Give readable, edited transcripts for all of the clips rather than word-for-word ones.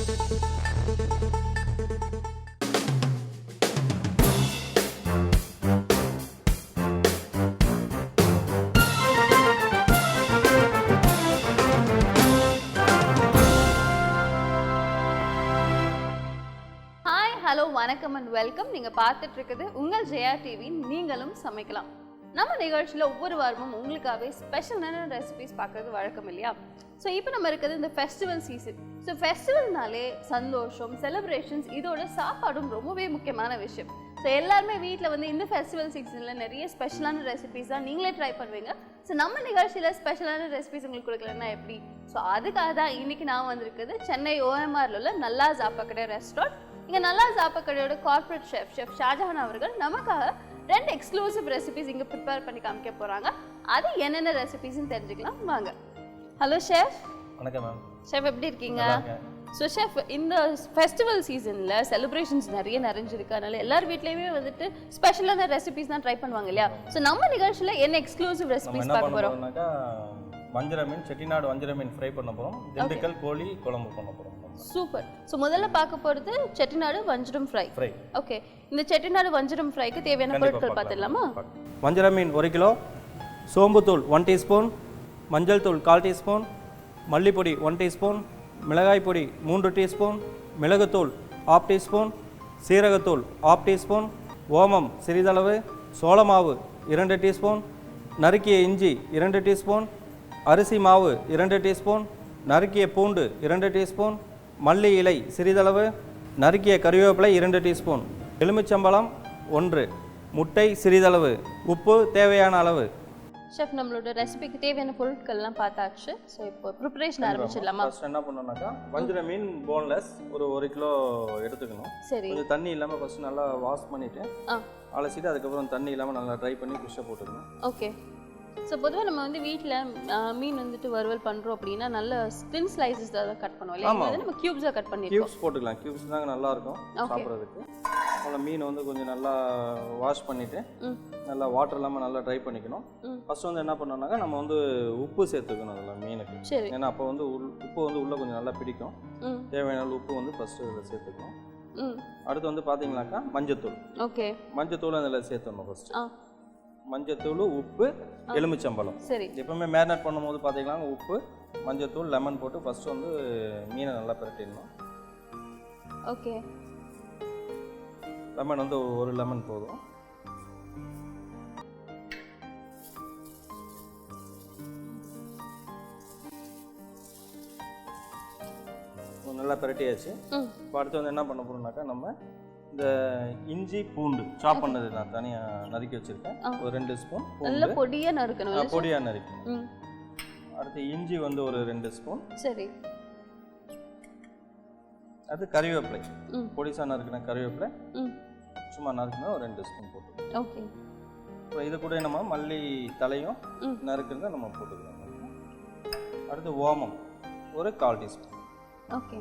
Hello வணக்கம் and welcome. நீங்கள் பார்த்துட்டு இருக்குது உங்கள் ஜெயா டிவி நீங்களும் சமைக்கலாம். நம்ம நிகழ்ச்சியில் ஒவ்வொரு வாரமும் உங்களுக்காகவே ஸ்பெஷலான ரெசிபிஸ் பார்க்குறது வழக்கம் இல்லையா? ஸோ இப்போ நம்ம இருக்கிறது இந்த ஃபெஸ்டிவல் சீசன். ஸோ ஃபெஸ்டிவல்னாலே சந்தோஷம், செலிப்ரேஷன்ஸ், இதோட சாப்பாடும் ரொம்பவே முக்கியமான விஷயம். ஸோ எல்லாருமே வீட்டில் வந்து இந்த ஃபெஸ்டிவல் சீசனில் நிறைய ஸ்பெஷலான ரெசிபிஸ் தான் நீங்களே ட்ரை பண்ணுவீங்க. ஸோ நம்ம நிகழ்ச்சியில் ஸ்பெஷலான ரெசிபிஸ் உங்களுக்கு கொடுக்கலன்னா எப்படி? ஸோ அதுக்காக தான் இன்றைக்கி நான் வந்திருக்குது சென்னை OMRல உள்ள நல்லா சாப்பாக்கடை ரெஸ்டாரண்ட். இங்கே நல்லா சாப்பாக்கடையோட கார்பரேட் ஷெஃப் ஷாஜஹான் அவர்கள் நமக்காக 2 எக்ஸ்க்ளூசிவ் ரெசிபிஸ் இங்கே ப்ரிப்பேர் பண்ணி காமிக்க போகிறாங்க. அது என்னென்ன ரெசிபிஸ்ன்னு தெரிஞ்சுக்கலாம் வாங்க. Hello chef. வணக்கம் மேம். ஷெஃப் எப்படி இருக்கீங்க? ஸோ ஷெஃப், இந்த ஃபெஸ்டிவல் சீசனில் செலிப்ரேஷன்ஸ் நிறைய நிறைஞ்சிருக்கு. அதனால எல்லார் வீட்லேயுமே வந்துட்டு ஸ்பெஷலான ரெசிபிஸ் தான் ட்ரை பண்ணுவாங்க இல்லையா? ஸோ நம்ம நிகழ்ச்சியில் என்ன எக்ஸ்க்ளூசிவ் ரெசிபிஸ் பார்க்க போகிறோம்? வஞ்சர மீன், செட்டிநாடு வஞ்சர மீன் ஃப்ரை பண்ண போகிறோம். திண்டுக்கல் கோழி குழம்பு பண்ண போகிறோம். சூப்பர். ஸோ முதல்ல பார்க்க போகிறது செட்டிநாடு வஞ்சரம் ஃப்ரை. ஓகே, இந்த செட்டிநாடு வஞ்சரம் ஃப்ரைக்கு தேவையான பொருட்கள் பார்த்துடலாமா? வஞ்சர மீன் 1 கிலோ, சோம்புத்தூள் 1 டீஸ்பூன், மஞ்சள் தூள் 1/4 டீஸ்பூன், மல்லிப்பொடி 1 டீஸ்பூன், மிளகாய் பொடி 3 டீஸ்பூன், மிளகுத்தூள் 1/2 டீஸ்பூன், சீரகத்தூள் 1/2 டீஸ்பூன், ஓமம் சிறிதளவு, சோளமாவு 2 டீஸ்பூன், நறுக்கிய இஞ்சி 2 டீஸ்பூன், அரிசி மாவு 2 டீஸ்பூன், நறுக்கிய பூண்டு 2 டீஸ்பூன், மல்லி இலை சிறிதளவு, நறுக்கிய கறிவேப்பிலை 2 டீஸ்பூன், எலுமிச்சம்பழம் 1, முட்டை சிறிதளவு, உப்பு தேவையான அளவு. ஷெஃப், நம்மளோட ரெசிபிக்கு தேவையான பொருட்கள்லாம் பார்த்தாச்சு. ஸோ இப்போ ப்ரிப்பரேஷன் ஆரம்பிச்சிடலாமா? ஃபர்ஸ்ட் என்ன பண்ணணும்னாக்கா, வஞ்சர மீன் போன்லெஸ் ஒரு 1 கிலோ எடுத்துக்கணும். சரி. கொஞ்சம் தண்ணி இல்லாமல் ஃபர்ஸ்ட் நல்லா வாஷ் பண்ணிவிட்டு அலசிட்டு அதுக்கப்புறம் தண்ணி இல்லாமல் நல்லா ட்ரை பண்ணி ஃபிஷ்ஷை போட்டுக்கணும். ஓகே. ஸோ பொதுவாக நம்ம வந்து வீட்டில் மீன் வந்துட்டு வறுவல் பண்ணுறோம் அப்படின்னா நல்ல ஸ்டின் ஸ்லைசஸ் தான் கட் பண்ணுவோம் இல்லையா? நம்ம கியூப்ஸாக கட் பண்ணி கியூப்ஸ் போட்டுக்கலாம். கியூப்ஸ் தாங்க நல்லாயிருக்கும் சாப்பிட்றதுக்கு. அப்புறம் மீன் வந்து கொஞ்சம் நல்லா வாஷ் பண்ணிவிட்டு நல்லா வாட்டர் இல்லாமல் நல்லா ட்ரை பண்ணிக்கணும். ஃபர்ஸ்ட் வந்து என்ன பண்ணோம்னாக்கா, நம்ம வந்து உப்பு சேர்த்துக்கணும் அதில் மீனுக்கு. ஏன்னா அப்போ வந்து உப்பு வந்து உள்ளே கொஞ்சம் நல்லா பிடிக்கும். தேவையான உப்பு வந்து ஃபஸ்ட்டு இதில் சேர்த்துக்கணும். அடுத்து வந்து பார்த்தீங்கன்னாக்கா மஞ்சத்தூள். ஓகே, மஞ்சத்தூள் அதில் சேர்த்துடணும் ஃபஸ்ட்டு. மஞ்சத்தூள், உப்பு, எலுமிச்சம்பழம். சரி. எப்பவுமே மேரினேட் பண்ணும்போது பார்த்தீங்கன்னா உப்பு, மஞ்சத்தூள், லெமன் போட்டு ஃபர்ஸ்ட் வந்து மீனை நல்லா பிரட்டிடணும். ஓகே. லெமன் வந்து 1 லெமன் போதும். நல்லா பிரட்டியாச்சு. இப்போ அடுத்து வந்து என்ன பண்ண போகிறோம்னாக்கா, நம்ம இந்த இஞ்சி பூண்டு சாப் பண்ணது நான் தனியாக நறுக்கி வச்சுருக்கேன். ஒரு 2 ஸ்பூன் நல்ல பொடியாக நறுக்கணும். பொடியாக நறுக்கணும். அடுத்து இஞ்சி வந்து ஒரு 2 ஸ்பூன். சரி. அது கறிவேப்பிலை, பொடிசா நறுக்கின கறிவேப்பிலை சும்மா நறுக்கினா ஒரு 2 ஸ்பூன் போட்டு. ஓகே. அப்புறம் இது கூட நம்ம மல்லி தலையும் நறுக்கிறத நம்ம போட்டுக்கலாம். அடுத்து ஓமம் ஒரு 1/4 டீஸ்பூன். ஓகே.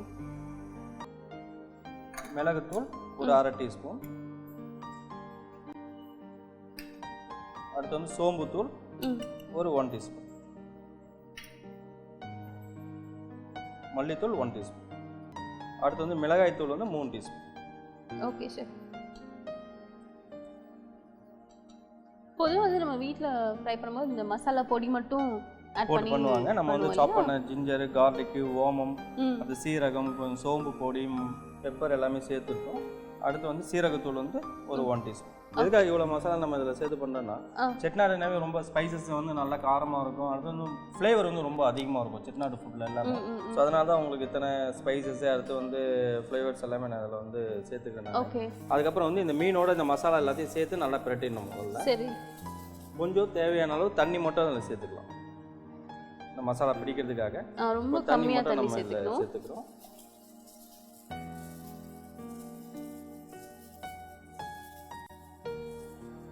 மிளகுத்தூள் ஒரு 1/2 டீஸ்பூன். அடுத்து வந்து சோம்புத்தூள் ஒரு 1 டீஸ்பூன், மல்லித்தூள் 1 டீஸ்பூன். அடுத்து வந்து மிளகாய் தூள் வந்து 3 டீஸ்பூன். Okay sir. பொதுவாக வந்து நம்ம வீட்டில் ஃப்ரை பண்ணும்போது இந்த மசாலா பொடி மட்டும் பண்ணுவாங்க. நம்ம வந்து சாப் பண்ண ஜிஞ்சர், கார்லிக், ஓமம், அது சீரகம், சோம்பு பொடி, பெப்பர் எல்லாமே சேர்த்துருக்கோம். அடுத்து வந்து சீரகத்தூள் வந்து ஒரு 1 டீஸ்பூன். எதுக்காக இவ்வளோ மசாலா நம்ம இதில் சேர்த்து பண்ணுறோன்னா, செட்டிநாடுனாவே ரொம்ப ஸ்பைசஸ் வந்து நல்லா காரமாக இருக்கும். அடுத்து வந்து ஃப்ளேவர் வந்து ரொம்ப அதிகமாக இருக்கும் செட்டிநாடு ஃபுட்டில் எல்லாமே. ஸோ அதனால தான் உங்களுக்கு இத்தனை ஸ்பைசஸ், அடுத்து வந்து ஃப்ளேவர்ஸ் எல்லாமே நான் அதில் வந்து சேர்த்துக்கிறேன். அதுக்கப்புறம் வந்து இந்த மீனோட இந்த மசாலா எல்லாத்தையும் சேர்த்து நல்லா பிரட்டிடணும். முதல்ல கொஞ்சம் தேவையான அளவு தண்ணி மட்டும் அதில் சேர்த்துக்கலாம். இந்த மசாலா பிடிக்கிறதுக்காக ரொம்ப தண்ணி மட்டும் நம்ம இதில் சேர்த்துக்கிறோம்.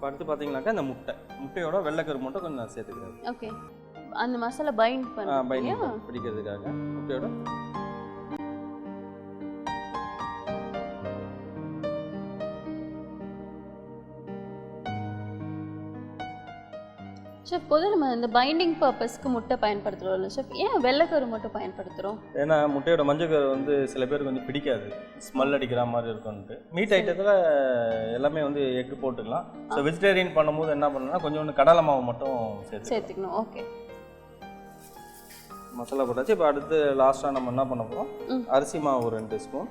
அடுத்து பார்த்தீங்கன்னாக்கா இந்த முட்டையோட வெள்ளைக்கரு மட்டும் கொஞ்சம் நான் சேர்த்துக்கிறேன். ஓகே. அந்த மசாலா பைண்ட் பிடிக்கிறதுக்காக முட்டையோட. ஷெஃப் பொதுவாக நம்ம இந்த பைண்டிங் பர்பஸ்க்கு முட்டை பயன்படுத்துகிறோம்ல ஷெஃப், ஏன் வெள்ளைக்கரு மட்டும் பயன்படுத்துகிறோம்? ஏன்னா முட்டையோட மஞ்சக்கரு வந்து சில பேருக்கு வந்து பிடிக்காது, ஸ்மெல் அடிக்கிற மாதிரி இருக்கும்ட்டு. மீட் ஐட்டத்தில் எல்லாமே வந்து எக்கு போட்டுக்கலாம். ஸோ வெஜிடேரியன் பண்ணும்போது என்ன பண்ணணும்னா கொஞ்சோண்டு கடலை மாவு மட்டும் சேர்த்துக்கணும். ஓகே, மசாலா போட்டாச்சு. இப்போ அடுத்து லாஸ்ட்டாக நம்ம என்ன பண்ண போகிறோம், அரிசி மாவு ஒரு 2 ஸ்பூன்,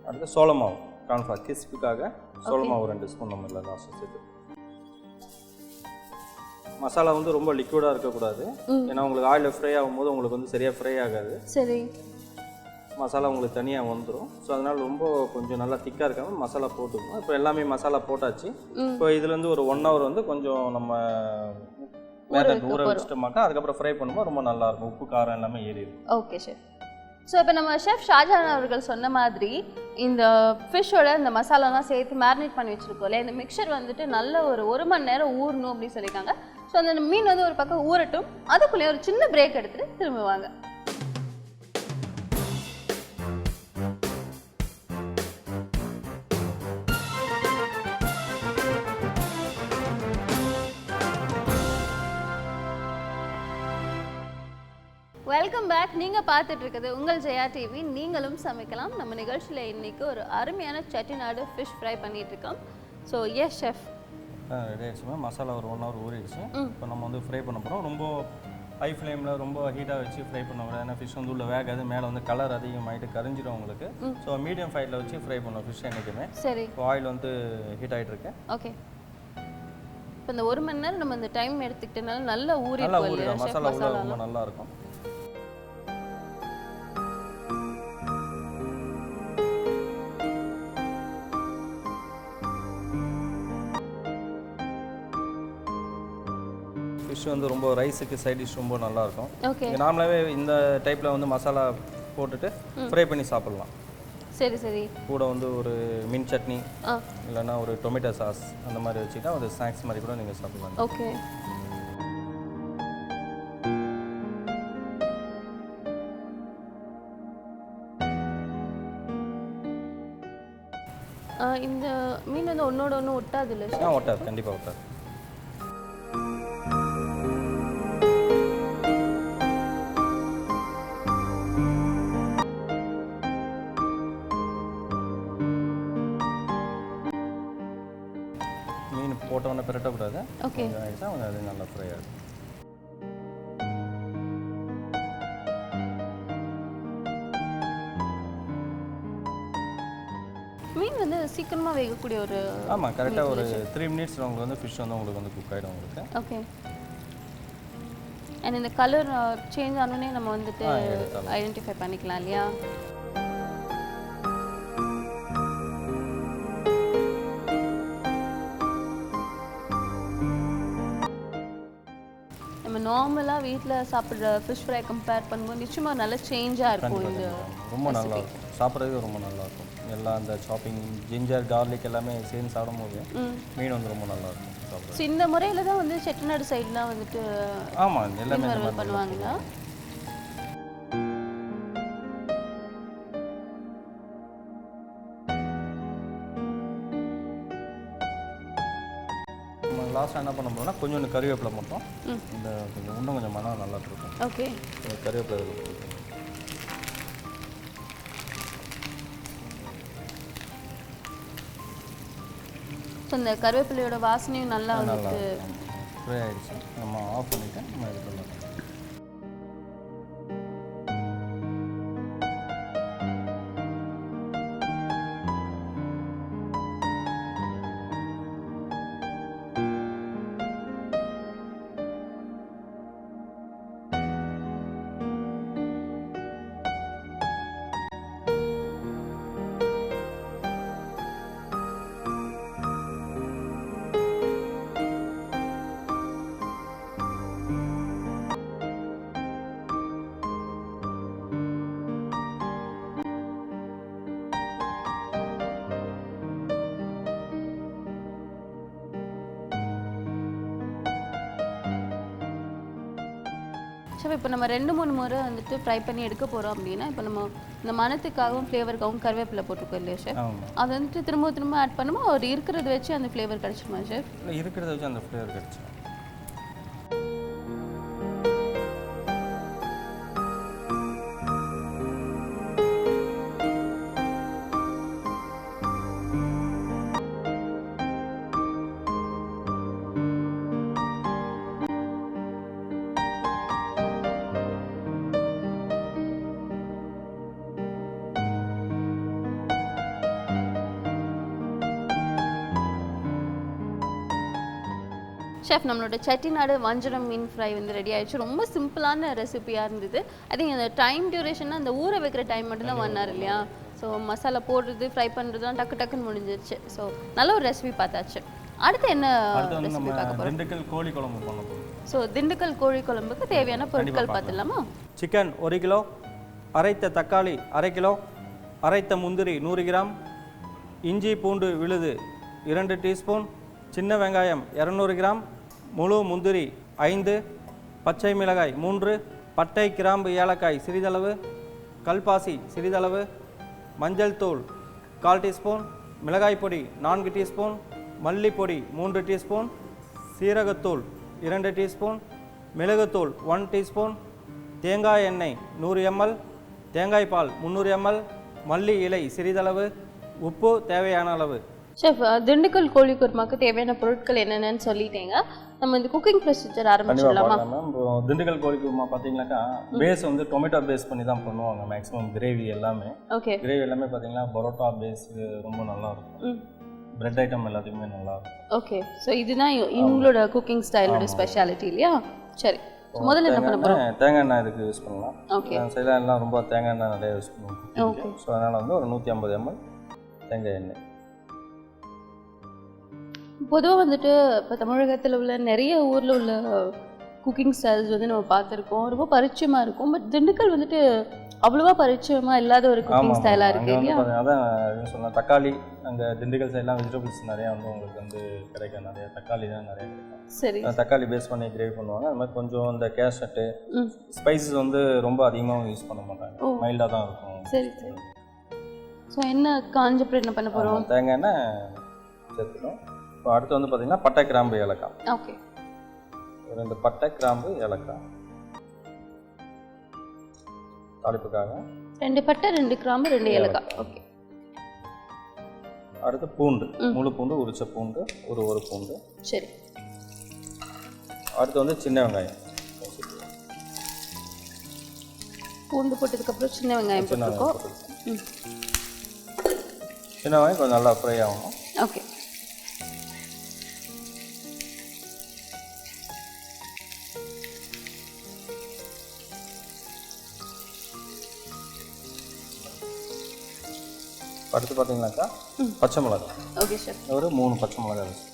அடுத்து சோள மாவு கார்ன்ஃப்ளவர் கிஸ்புக்காக சோள மாவு 2 ஸ்பூன் நம்ம இதில் லாஸ்ட்டாக சேர்த்து. மசாலா வந்து ரொம்ப லிக்விடாக இருக்கக்கூடாது, ஏன்னா உங்களுக்கு ஆயிலில் ஃப்ரை ஆகும்போது உங்களுக்கு வந்து சரியாக ஃப்ரை ஆகாது. சரி, மசாலா உங்களுக்கு தனியாக வந்துடும். ஸோ அதனால் ரொம்ப கொஞ்சம் நல்லா திக்காக இருக்காமல் மசாலா போட்டுக்கணும். இப்போ எல்லாமே மசாலா போட்டாச்சு. இப்போ இதுலேருந்து ஒரு 1 ஹவர் வந்து கொஞ்சம் நம்ம ஊற வச்சுட்டோமாக்கா அதுக்கப்புறம் ஃப்ரை பண்ணும்போது ரொம்ப நல்லாயிருக்கும். உப்பு காரம் எல்லாமே ஏறிடும். Okay chef. ஸோ இப்போ நம்ம ஷெஃப் ஷாஜஹான் அவர்கள் சொன்ன மாதிரி இந்த ஃபிஷ்ஷோட இந்த மசாலாலாம் சேர்த்து மேரினேட் பண்ணி வச்சுருக்கோம் இல்லையா, இந்த மிக்சர் வந்துட்டு நல்ல ஒரு 1 மணி நேரம் ஊறணும் அப்படின்னு சொல்லியிருக்காங்க. ஸோ அந்த மீன் வந்து ஒரு பக்கம் ஊறட்டும், அதுக்குள்ளேயே ஒரு சின்ன பிரேக் எடுத்துகிட்டு திரும்புவாங்க. Welcome back. நீங்கள் பார்த்துட்டு இருக்குது உங்கள் ஜெயா டிவி, நீங்களும் சமைக்கலாம். நம்ம நிகழ்ச்சியில் இன்றைக்கி ஒரு அருமையான செட்டிநாடு ஃபிஷ் ஃப்ரை பண்ணிகிட்டு இருக்கோம். ஸோ எஸ் ஷெஃப், ரெடி ஆகிடுச்சுமா. மசாலா ஒரு 1 ஹவர் ஊறிடுச்சு. இப்போ நம்ம வந்து ஃப்ரை பண்ண போகிறோம். ரொம்ப ஹை ஃப்ளேமில் ரொம்ப ஹீட்டாக வச்சு ஃப்ரை பண்ண முடியாது, ஏன்னா ஃபிஷ் வந்து உள்ள வேகாது, மேலே வந்து கலர் அதிகமாகிட்டு கரிஞ்சிடும் உங்களுக்கு. ஸோ மீடியம் ஃபைட்டில் வச்சு ஃப்ரை பண்ணுவோம் ஃபிஷ் என்றைக்குமே. சரி, இப்போ ஆயில் வந்து ஹீட் ஆகிட்டு இருக்கு. ஓகே, இப்போ இந்த 1 மணி நேரம் நம்ம இந்த டைம் எடுத்துக்கிட்டனால நல்லா ஊறிடும். மசாலா உள்ள ரொம்ப நல்லா இருக்கும். ஃபிஷ் வந்து ரொம்ப ரைஸுக்கு சைட் டிஷ் ரொம்ப நல்லாயிருக்கும். நார்மலாகவே இந்த டைப்பில் வந்து மசாலா போட்டுட்டு ஃப்ரை பண்ணி சாப்பிட்லாம். சரி சரி, கூட வந்து ஒரு மீன் சட்னி இல்லைன்னா ஒரு டொமேட்டோ சாஸ் அந்த மாதிரி வச்சுக்கிட்டா ஒரு ஸ்நாக்ஸ் மாதிரி கூட நீங்கள் சாப்பிட்லாம். ஓகே, இந்த மீன் வந்து ஒன்னோட ஒன்று ஒட்டாது இல்லை? ஒட்டாது, கண்டிப்பாக ஒட்டாது. மீன் போட்டவொன்னே பிரட்டக்கூடாது. ஓகே, ஆகிடுச்சா அவங்க அது நல்லா ஃப்ரை ஆகும். மீன் வந்து சீக்கிரமாக வேகக்கூடிய ஒரு, ஆமாம் கரெக்டாக ஒரு 3 மினிட்ஸ் உங்களுக்கு வந்து ஃபிஷ் வந்து உங்களுக்கு வந்து குக் ஆகிடும் உங்களுக்கு. ஓகே, அண்ட் இந்த கலர் சேஞ்ச் ஆனோடனே நம்ம வந்துட்டு ஐடென்டிஃபை பண்ணிக்கலாம் இல்லையா? நம்ம நார்மலாக வீட்டில் சாப்பிட்ற ஃபிஷ் ஃப்ரை கம்பேர் பண்ணும்போது நிச்சயமாக நல்ல சேஞ்சாக இருக்கும். இந்த ரொம்ப நல்லா இருக்கும், சாப்பிட்றதுக்கு ரொம்ப நல்லா இருக்கும். எல்லாம் அந்த சாப்பிங் ஜிஞ்சர் கார்லிக் எல்லாமே சேர்ந்து சாப்பிடும்போது மீன் வந்து ரொம்ப நல்லா இருக்கும் சாப்பிட்றது. ஸோ இந்த முறையில் தான் வந்து செட்டிநாடு சைட்லாம் வந்துட்டு ஆமாம் எல்லாமே பண்ணுவாங்களா? லாஸ்ட்டாக என்ன பண்ண போகிறோம்னா கொஞ்சோண்டு கறிவேப்பிலை மட்டும், இந்த கொஞ்சம் இன்னும் கொஞ்சம் மனம் நல்லா இருக்கும். ஓகே, கறிவேப்பிலை ஸோ இந்த கருவேப்பிலையோட வாசனையும் நல்லா வந்துட்டு ஃப்ரை ஆகிடுச்சு. நம்ம ஆஃப் பண்ணிவிட்டு நம்ம இது பண்ணலாம். ஷெஃப் இப்போ நம்ம 2-3 முறை வந்துட்டு ஃப்ரை பண்ணி எடுக்க போகிறோம் அப்படின்னா இப்போ நம்ம இந்த மணத்துக்காகவும் ஃப்ளேவருக்காகவும் கருவேப்பிலை போட்டுருக்கோம் இல்லையா ஷெஃப்? அது வந்துட்டு திரும்ப ஆட் பண்ணுமா ஒரு இருக்கிறத வச்சு அந்த ஃப்ளேவர் கிடைச்சிருமா ஷெஃப்? இல்லை இருக்கிறத வச்சு அந்த ஃப்ளேவர் கிடைச்சிடும். ஷெஃப் நம்மளோட செட்டிநாடு வஞ்சரம் மீன் ஃப்ரை வந்து ரெடி ஆயிடுச்சு. ரொம்ப சிம்பிளான ரெசிபியாக இருந்தது. ஐ திங்க் அந்த டைம் டியூரேஷன்னா அந்த ஊற வைக்கிற டைம் மட்டும்தான் 1 hour இல்லையா? ஸோ மசாலா போடுறது ஃப்ரை பண்ணுறதுலாம் டக்குன்னு முடிஞ்சிருச்சு. ஸோ நல்ல ஒரு ரெசிபி பார்த்தாச்சு. அடுத்து என்ன ரெசிபி பார்க்க போகிறோம்? திண்டுக்கல் கோழி குழம்பு பண்ண போகிறோம். ஸோ திண்டுக்கல் கோழி குழம்புக்கு தேவையான பொருட்கள் பார்த்துடலாமா? சிக்கன் 1 கிலோ, அரைத்த தக்காளி 1/2 கிலோ, அரைத்த முந்திரி 100 கிராம், இஞ்சி பூண்டு விழுது 2 டீஸ்பூன், சின்ன வெங்காயம் 200 கிராம், முழு முந்திரி 5, பச்சை மிளகாய் 3, பட்டை கிராம்பு ஏலக்காய் சிறிதளவு, கல்பாசி சிறிதளவு, மஞ்சள் தூள் 1/4 டீஸ்பூன், மிளகாய் பொடி 4 டீஸ்பூன், மல்லிப்பொடி 3 டீஸ்பூன், சீரகத்தூள் 2 டீஸ்பூன், மிளகுத்தூள் 1 டீஸ்பூன், தேங்காய் எண்ணெய் 100 ml, தேங்காய் பால் 300 ml, மல்லி இலை சிறிதளவு, உப்பு தேவையான அளவு. ஷெஃப் திண்டுக்கல் கோழி குருமாக்கு தேவையான பொருட்கள் என்னென்னு சொல்லிட்டீங்க. நம்ம இந்த குக்கிங் ப்ரொசீஜர் ஆரம்பிச்சிடலாமா? திண்டுக்கல் கோழி குருமா பார்த்தீங்கன்னாக்கா பேஸ் வந்து டொமேட்டோ பேஸ் பண்ணி தான் பண்ணுவாங்க மேக்ஸிமம். கிரேவி எல்லாமே கிரேவி எல்லாமே பார்த்தீங்கன்னா பரோட்டா பேஸ் ரொம்ப நல்லா இருக்கும். பிரெட் ஐட்டம் எல்லாத்துக்குமே நல்லா இருக்கும். ஓகே, ஸோ இதுதான் இவங்களோட குக்கிங் ஸ்டைலோட ஸ்பெஷாலிட்டி இல்லையா? சரி, முதல்ல என்ன பண்ண போகிறோம்? தேங்காய் எண்ணெய் இதுக்கு யூஸ் பண்ணலாம். ஓகே, சைடில் எல்லாம் ரொம்ப தேங்காய் எண்ணெய் நிறைய யூஸ் பண்ணுவோம். ஸோ அதனால் வந்து ஒரு 150 ml தேங்காய் எண்ணெய். பொதுவாக வந்துட்டு இப்போ தமிழகத்தில் உள்ள நிறைய ஊரில் உள்ள குக்கிங் ஸ்டைல்ஸ் வந்து நம்ம பார்த்துருக்கோம், ரொம்ப பரிச்சயமாக இருக்கும். பட் திண்டுக்கல் வந்துட்டு அவ்வளோவா பரிச்சயமாக இல்லாத ஒரு குக்கிங் ஸ்டைலாக இருக்குது இல்லையா? அதான் சொல்லலாம், தக்காளி அங்கே திண்டுக்கல் சைட்லாம் வெஜிடபிள்ஸ் நிறையா வந்து உங்களுக்கு வந்து கிடைக்கும். நிறைய தக்காளி தான் நிறைய கிடைக்கும். சரி, தக்காளி பேஸ் பண்ணி கிரேவி பண்ணுவாங்க. அது மாதிரி கொஞ்சம் இந்த கேஷட்டு ஸ்பைசஸ் வந்து ரொம்ப அதிகமாக யூஸ் பண்ண மாட்டாங்க, மைல்டாக தான் இருக்கும். சரி சரி. ஸோ என்ன காஞ்சப்பறம் என்ன பண்ண போகிறோம்? தேங்காய் எண்ணெய் சேர்த்துக்கணும். இப்போ அடுத்து வந்து பார்த்தீங்கன்னா பட்டை கிராம்பு ஏலக்காய். ஓகே, 2 பட்டை கிராம்பு ஏலக்காய் தாளிப்புக்காக. 2 பட்டை 2 கிராம்பு 2 ஏலக்காய். ஓகே, அடுத்து பூண்டு, முழு பூண்டு உரிச்ச பூண்டு ஒரு பூண்டு. சரி, அடுத்து வந்து சின்ன வெங்காயம். பூண்டு போட்டதுக்கப்புறம் சின்ன வெங்காயம் போட்டுருக்கோம். சின்ன வெங்காயம் கொஞ்சம் நல்லா ஃப்ரை ஆகணும். ஓகே, அடுத்து பார்த்தீங்கன்னாக்கா பச்சை மிளகாய். ஓகே சார், ஒரு 3 பச்சை மிளகாய் வச்சு.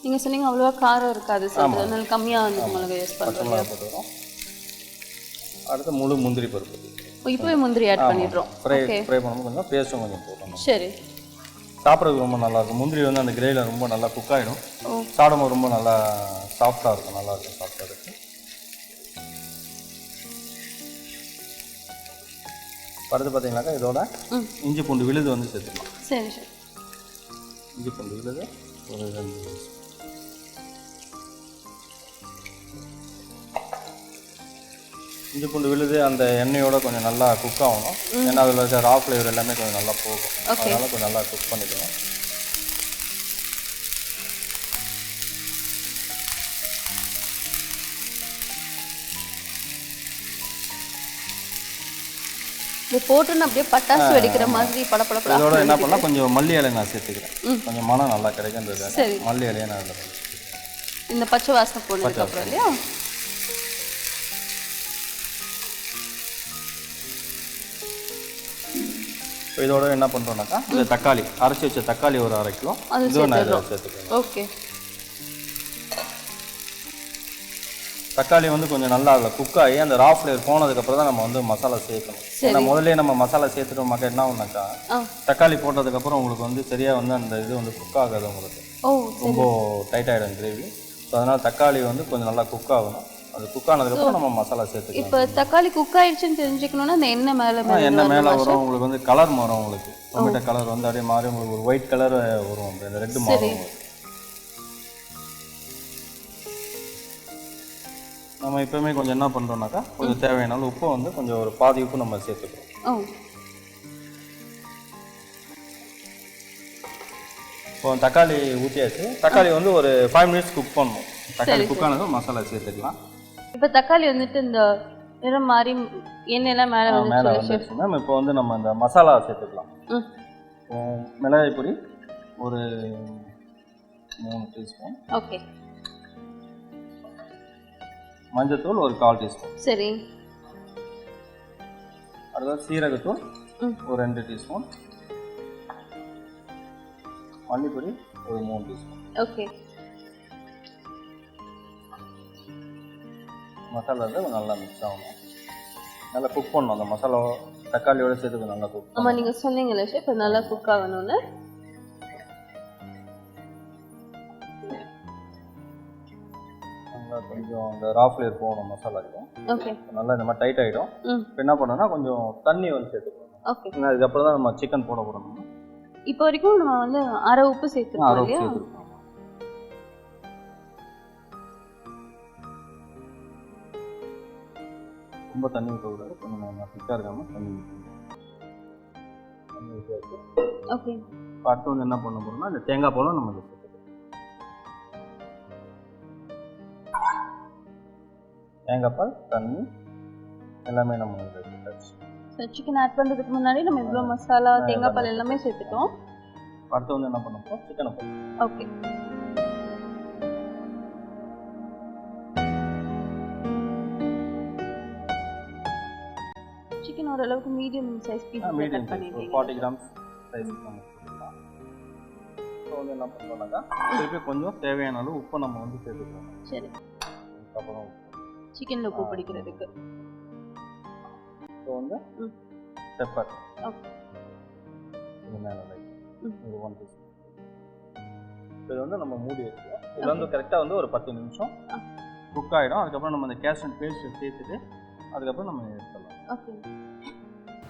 நீங்கள் சொன்னீங்க அவ்வளோவா காரம் இருக்காது சார், அதனால கம்மியாக வந்து மிளகாய் யூஸ் பண்ணுறோம். மிளகாய் போட்டுக்கிறோம். அடுத்து முழு முந்திரி பருப்பு. இப்போவே முந்திரி ஆட் பண்ணிடுறோம். ஃப்ரை பண்ணும்போது கொஞ்சம் பேஸ்ட்டும் கொஞ்சம் போடணும். சரி, சாப்பிட்றதுக்கு ரொம்ப நல்லாயிருக்கும். முந்திரி வந்து அந்த கிரேவியில் ரொம்ப நல்லா குக் ஆகிடும். சாப்பிடும்போது ரொம்ப நல்லா சாஃப்டாக இருக்கும், நல்லாயிருக்கும் சாப்பிட்றதுக்கு. அடுத்து பார்த்தீங்கன்னாக்கா இதோட இஞ்சி பூண்டு விழுது வந்து சேர்த்துக்கலாம். சரி சார், இஞ்சி பூண்டு விழுது ஒரு 2. இஞ்சி பூண்டு விழுது அந்த எண்ணெயோட கொஞ்சம் நல்லா குக் ஆகணும். ஏன்னா அதில் இருக்க ரா ஃப்ளேவர் எல்லாமே கொஞ்சம் நல்லா போகும். அதனால கொஞ்சம் நல்லா குக் பண்ணிக்கணும். இது போட்டுன்னு அப்படியே பட்டாசு வெடிக்கிற மாதிரி படப்படப்பட. இதோட என்ன பண்ணலாம், கொஞ்சம் மல்லி இலை நான் சேர்த்துக்கிறேன். கொஞ்சம் மனம் நல்லா கிடைக்குன்றது மல்லி இலையை நான் அதில் இந்த பச்சை வாசனை போனதுக்கப்புறம் இல்லையா? இதோட என்ன பண்ணுறோம்னாக்கா இந்த தக்காளி அரைச்சி வச்ச தக்காளி ஒரு 1/2 கிலோ இதுவும் நான் இதில் சேர்த்துக்கிறேன். ஓகே, தக்காளி வந்து கொஞ்சம் நல்லா அதில் குக் ஆகி அந்த ரா ஃப்ளேவர் போனதுக்கப்புறம் தான் நம்ம வந்து மசாலா சேர்க்கணும். ஏன்னா முதல்ல நம்ம மசாலா சேர்த்துட்டோம்னாக்கா என்ன ஆகுனாக்கா தக்காளி போட்டதுக்கப்புறம் உங்களுக்கு வந்து சரியாக வந்து அந்த இது வந்து குக் ஆகாது, உங்களுக்கு ரொம்ப டைட் ஆகிடும் கிரேவி. ஸோ அதனால் தக்காளி வந்து கொஞ்சம் நல்லா குக் ஆகணும். அது குக் ஆனதுக்கப்புறம் நம்ம மசாலா சேர்த்துக்கலாம். இப்போ தக்காளி குக் ஆயிடுச்சுன்னு தெரிஞ்சுக்கணும்னா அந்த எண்ணெய் மேலே எண்ணெய் மேலே வரும், உங்களுக்கு வந்து கலர் மாறும். உங்களுக்கு டொமேட்டோ கலர் வந்து அப்படியே மாறி உங்களுக்கு ஒரு ஒயிட் கலர் வரும், அந்த ரெட் மாறும் உங்களுக்கு. நம்ம எப்பவுமே கொஞ்சம் என்ன பண்ணுறோம்னாக்கா கொஞ்சம் தேவையான உப்பு வந்து கொஞ்சம் ஒரு பாதி உப்பு நம்ம சேர்த்துக்கிறோம். இப்போ தக்காளி ஊற்றியாச்சு. தக்காளி வந்து ஒரு 5 மினிட்ஸ் குக் பண்ணணும். தக்காளி குக் ஆனதும் மசாலா சேர்த்துக்கலாம். இப்போ தக்காளி வந்துட்டு இந்த நிறம் மாறி எண்ணெயெல்லாம் மேலே வந்துருச்சு மேம். இப்போ வந்து நம்ம இந்த மசாலா சேர்த்துக்கலாம். மிளகாய் பொடி ஒரு 3 டீஸ்பூன். ஓகே. மஞ்சத்தூள் ஒரு 1/4 டீஸ்பூன். சரி. அடுத்தது சீரகத்தூள் ஒரு 2 டீஸ்பூன். மல்லிப்பொடி ஒரு 3 டீஸ்பூன். ஓகே. மசாலா நல்லா மிக்ஸ் ஆகணும், நல்லா குக் பண்ணணும். அந்த மசாலா தக்காளியோட சேர்த்து நல்லா குக். ஆமாம், நீங்கள் சொன்னீங்கல்ல ஷெஃப், நல்லா குக் ஆகணும்னு. நல்லா கொஞ்சம் இந்த ரா ஃப்ளேவர் போகணும் மசாலாக்கு. ஓகே. நல்லா இந்த மாதிரி டைட் ஆகிடும். இப்போ என்ன பண்ணணும்னா கொஞ்சம் தண்ணி வந்து சேர்த்துக்கணும். ஓகே. அதுக்கப்புறம் தான் நம்ம சிக்கன் போட போடணும். இப்போ வரைக்கும் நம்ம வந்து அரை உப்பு சேர்த்துருக்கோம் இல்லையா? ரொம்ப தண்ணி ஊற்றக்கூடாது, கொஞ்சம் நம்ம திக்காக இருக்காமல் தண்ணி ஊற்றியாச்சு. ஓகே. அடுத்து வந்து என்ன பண்ண போகிறோம்னா இந்த தேங்காய் பாலும் நம்ம சேர்த்துக்கலாம். தேங்காய் பால், தண்ணி எல்லாமே நம்ம சேர்த்தாச்சு. சிக்கன் ஆட் பண்ணுறதுக்கு முன்னாடி நம்ம இவ்வளோ மசாலா, தேங்காய் பால் எல்லாமே சேர்த்துட்டோம். அடுத்து வந்து என்ன பண்ண போகிறோம், சிக்கனை போடுறோம். ஓகே. சிக்கன் ஓரளவுக்கு மீடியம் சைஸ் பீஸ் கட் பண்ணிட்டீங்க. 40 கிராம்ஸ் சைஸ் நம்ம போட்டுக்கலாம். ஸோ வந்து என்ன பண்ணுறோம்னாக்கா திருப்பி கொஞ்சம் தேவையான அளவு உப்பு நம்ம வந்து சேர்த்துக்கலாம். சரி. அதுக்கப்புறம் சிக்கனில் உப்பு பிடிக்கிறதுக்கு ஸோ வந்து பெப்பர். ஓகே. இது மேலே ஒரு 1 டீஸ்பூன். இது வந்து நம்ம மூடி வச்சுக்கலாம். இது வந்து கரெக்டாக வந்து ஒரு 10 நிமிஷம் குக் ஆகிடும். அதுக்கப்புறம் நம்ம இந்த கேஷ்யூ பேஸ்ட் சேர்த்துட்டு அதுக்கப்புறம் நம்ம எடுத்துடலாம். ஓகே.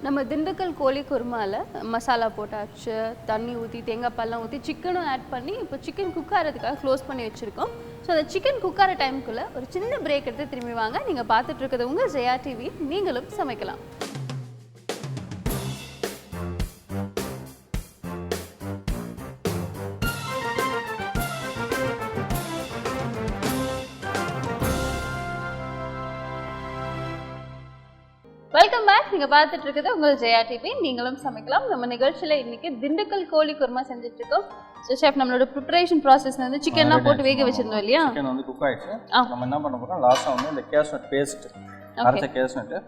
நம்ம திண்டுக்கல் கோழி குருமாவில் மசாலா போட்டாச்சு, தண்ணி ஊற்றி, தேங்காய் பால்லாம் ஊற்றி, சிக்கனும் ஆட் பண்ணி இப்போ சிக்கன் குக் ஆகிறதுக்காக க்ளோஸ் பண்ணி வச்சுருக்கோம். ஸோ அந்த சிக்கன் குக் ஆகிற டைமுக்குள்ளே ஒரு சின்ன பிரேக் எடுத்து திரும்பி வாங்க. நீங்கள் பார்த்துட்டு இருக்கிறது உங்கள் ஜெயா டிவி, நீங்களும் சமைக்கலாம். Welcome back. நீங்கள் பார்த்துட்டு இருக்குது உங்கள் ஜெயா டிவி, நீங்களும் சமைக்கலாம். நம்ம நிகழ்ச்சியில் இன்னைக்கு திண்டுக்கல் கோழி குருமா செஞ்சுட்டு இருக்கோம். ஸோ ஷெஃப், நம்மளோட ப்ரிப்பரேஷன் ப்ராசஸ் வந்து சிக்கன்லாம் போட்டு வேக வச்சிருந்தோம் இல்லையா? சிக்கன் வந்து குக் ஆகிடுச்சு. நம்ம என்ன பண்ண போகிறோம், லாஸ்ட்டாக வந்து இந்த கேஷ்நட் பேஸ்ட், அரைச்ச கேஷ்நட்டு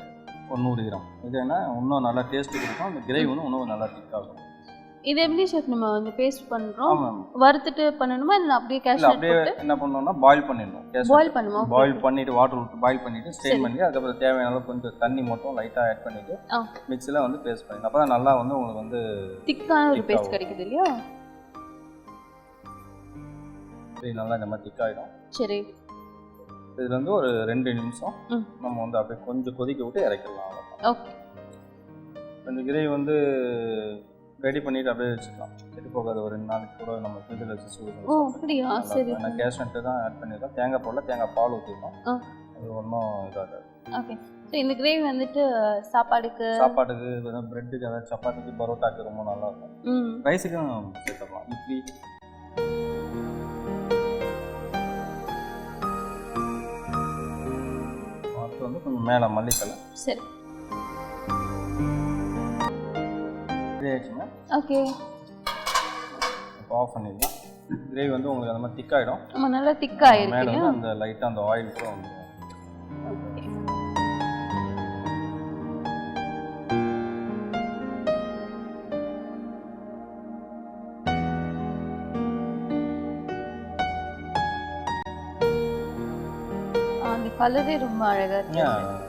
ஒரு 100 கிராம். இது என்ன இன்னும் நல்லா டேஸ்ட்டு கொடுக்கும். அந்த கிரேவி வந்து இன்னும் நல்லா திக்காகும். இது எப்படி ஷெஃப் நம்ம வந்து பேஸ்ட் பண்றோம்? வறுத்துட்டு பண்ணணுமா இல்ல அப்படியே கேஷ்யூ அப்படியே என்ன பண்ணனும்னா பாயில் பண்ணிடணும். பாயில் பண்ணுமா? பாயில் பண்ணிட்டு வாட்டர் ஊத்தி பாயில் பண்ணிட்டு ஸ்ட்ரெயின் பண்ணி அதுக்கப்புறம் தேவையான அளவு கொஞ்சம் தண்ணி மட்டும் லைட்டா ஆட் பண்ணிட்டு மிக்ஸில வந்து பேஸ்ட் பண்ணி அப்பதான் நல்லா வந்து உங்களுக்கு வந்து திக்கான ஒரு பேஸ்ட் கிடைக்குது இல்லையா? சரி, நல்லா இந்த மாதிரி திக் ஆயிடும். சரி, இதுல வந்து ஒரு 2 நிமிஷம் நம்ம வந்து அப்படியே கொஞ்சம் கொதிக்க விட்டு இறக்கிடலாம். ஓகே. இந்த கிரேவி வந்து ரெடி பண்ணிட்டு அப்படியே வச்சுக்கலாம். கெட்டு போகாது. ஒரு 2 நாளைக்கு கூட நம்ம ஃப்ரிட்ஜில் வச்சு சூடு. ஓ அப்படியா? சரி. நான் கேஷ்நட்டு தான் ஆட் பண்ணியிருக்கோம். தேங்காய் போடல, தேங்காய் பால் ஊற்றிருக்கோம். அது ஒன்றும் இதாகாது. ஓகே. ஸோ இந்த கிரேவி வந்துட்டு சாப்பாட்டுக்கு பிரெட்டுக்கு அதாவது சப்பாத்திக்கு பரோட்டாக்கு ரொம்ப நல்லா இருக்கும். ரைஸுக்கும் சேர்த்துக்கலாம். இட்லி அடுத்து வந்து கொஞ்சம் மேலே மல்லித்தலை. சரி, ஓகே. இப்போ ஆஃப் பண்ணிடலாம். கிரேவி வந்து உங்களுக்கு அந்த மாதிரி திக் ஆகிடும். ஆமாம், நல்லா திக்காக மேலே வந்து அந்த லைட்டாக அந்த ஆயில் கூட வந்துடும். அந்த கலரே ரொம்ப அழகாக இருக்கு.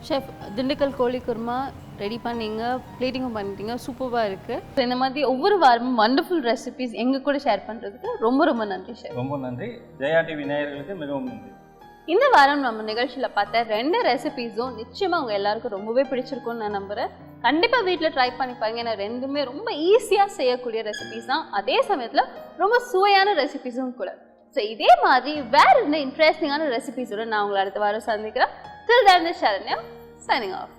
ஷெஃப், திண்டுக்கல் கோழி குருமா ரெடி பண்ணீங்க, பிளேட்டிங்கும் பண்ணிட்டீங்க, சூப்பராக இருக்குது. இந்த மாதிரி ஒவ்வொரு வாரமும் வண்டர்ஃபுல் ரெசிபிஸ் எங்கள் கூட ஷேர் பண்ணுறதுக்கு ரொம்ப ரொம்ப நன்றி ஷெஃப். ரொம்ப நன்றி. ஜெயா டிவி நேயர்களுக்கு மிகவும் நன்றி. இந்த வாரம் நம்ம நிகழ்ச்சியில் பார்த்த 2 ரெசிபீஸும் நிச்சயமாக உங்கள் எல்லாருக்கும் ரொம்பவே பிடிச்சிருக்கும்னு நான் நம்புகிறேன். கண்டிப்பாக வீட்டில் ட்ரை பண்ணி பாருங்க. ஏன்னா ரெண்டுமே ரொம்ப ஈஸியாக செய்யக்கூடிய ரெசிபீஸ் தான், அதே சமயத்தில் ரொம்ப சுவையான ரெசிபீஸும் கூட. ஸோ இதே மாதிரி வேற என்ன இன்ட்ரெஸ்டிங்கான ரெசிபீஸோட நான் உங்களை அடுத்த வாரம் சந்திக்கிறேன். Till then, this is Sharanya signing off.